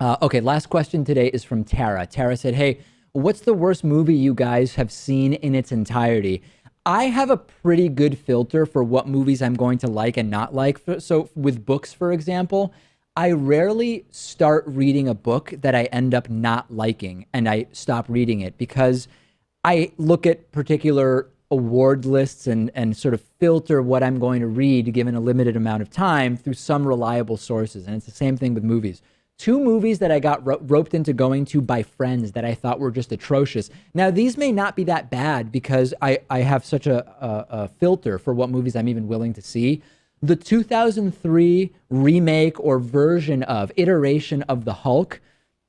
Okay, last question today is from Tara. Tara said, "Hey, what's the worst movie you guys have seen in its entirety?" I have a pretty good filter for what movies I'm going to like and not like. So with books, for example, I rarely start reading a book that I end up not liking and I stop reading it because I look at particular award lists and sort of filter what I'm going to read given a limited amount of time through some reliable sources. And it's the same thing with movies. Two movies that I got roped into going to by friends that I thought were just atrocious. Now, these may not be that bad because I have such a filter for what movies I'm even willing to see. The 2003 remake or version of iteration of the Hulk,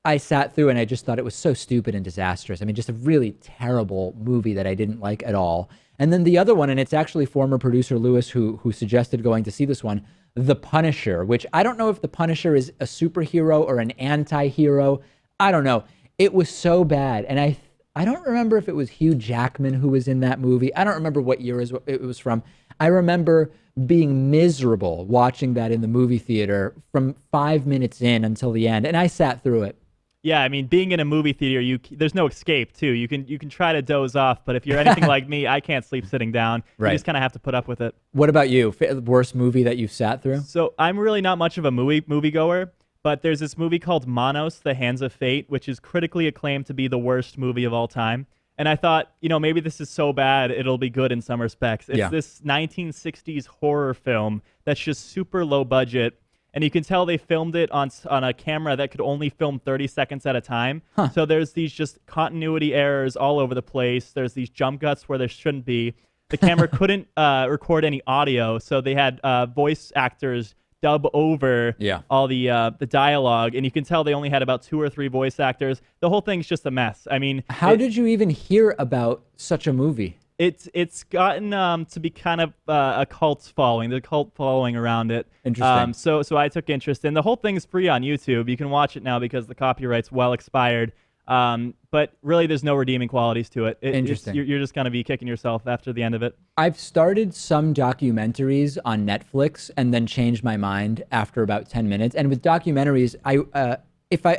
I sat through and I just thought it was so stupid and disastrous. I mean, just a really terrible movie that I didn't like at all. And then the other one, and it's actually former producer Lewis who suggested going to see this one, The Punisher, which I don't know if The Punisher is a superhero or an anti-hero. I don't know. It was so bad. And I don't remember if it was Hugh Jackman who was in that movie. I don't remember what year it was from. I remember being miserable watching that in the movie theater from 5 minutes in until the end. And I sat through it. Yeah, I mean, being in a movie theater, there's no escape too. You can try to doze off, but if you're anything like me, I can't sleep sitting down. Right. You just kind of have to put up with it. What about you? Worst movie that you've sat through? So I'm really not much of a moviegoer, but there's this movie called Manos, The Hands of Fate, which is critically acclaimed to be the worst movie of all time. And I thought, maybe this is so bad, it'll be good in some respects. It's this 1960s horror film that's just super low budget. And you can tell they filmed it on a camera that could only film 30 seconds at a time. Huh. So there's these just continuity errors all over the place. There's these jump cuts where there shouldn't be. The camera couldn't record any audio, so they had voice actors dub over all the dialogue. And you can tell they only had about 2 or 3 voice actors. The whole thing's just a mess. I mean, how did you even hear about such a movie? It's gotten to be kind of a cult following. The cult following around it. Interesting. So I took interest in the whole thing is free on YouTube. You can watch it now because the copyright's well expired. But really, there's no redeeming qualities to it. Interesting. You're just gonna be kicking yourself after the end of it. I've started some documentaries on Netflix and then changed my mind after about 10 minutes. And with documentaries,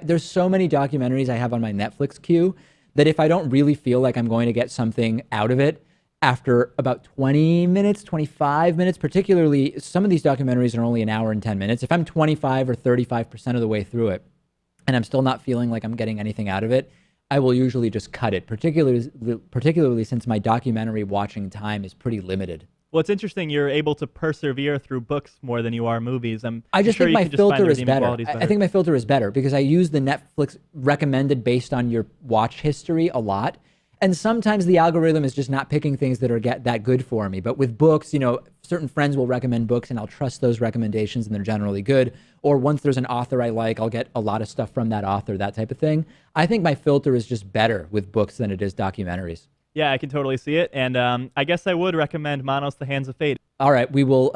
there's so many documentaries I have on my Netflix queue that if I don't really feel like I'm going to get something out of it after about 20 minutes, 25 minutes, particularly some of these documentaries are only an hour and 10 minutes. If I'm 25 or 35% of the way through it and I'm still not feeling like I'm getting anything out of it, I will usually just cut it, particularly since my documentary watching time is pretty limited. Well, it's interesting you're able to persevere through books more than you are movies. I just think my filter is better. better. I think my filter is better because I use the Netflix recommended based on your watch history a lot. And sometimes the algorithm is just not picking things that are that good for me. But with books, certain friends will recommend books and I'll trust those recommendations and they're generally good. Or once there's an author I like, I'll get a lot of stuff from that author, that type of thing. I think my filter is just better with books than it is documentaries. Yeah, I can totally see it. And I guess I would recommend Manos, The Hands of Fate. All right, we will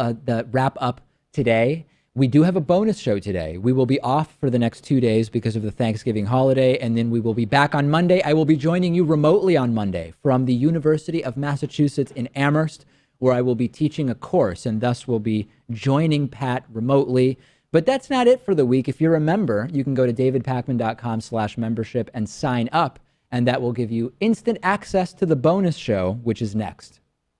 wrap up today. We do have a bonus show today. We will be off for the next 2 days because of the Thanksgiving holiday, and then we will be back on Monday. I will be joining you remotely on Monday from the University of Massachusetts in Amherst, where I will be teaching a course, and thus will be joining Pat remotely. But that's not it for the week. If you're a member, you can go to davidpakman.com/membership and sign up, and that will give you instant access to the bonus show, which is next.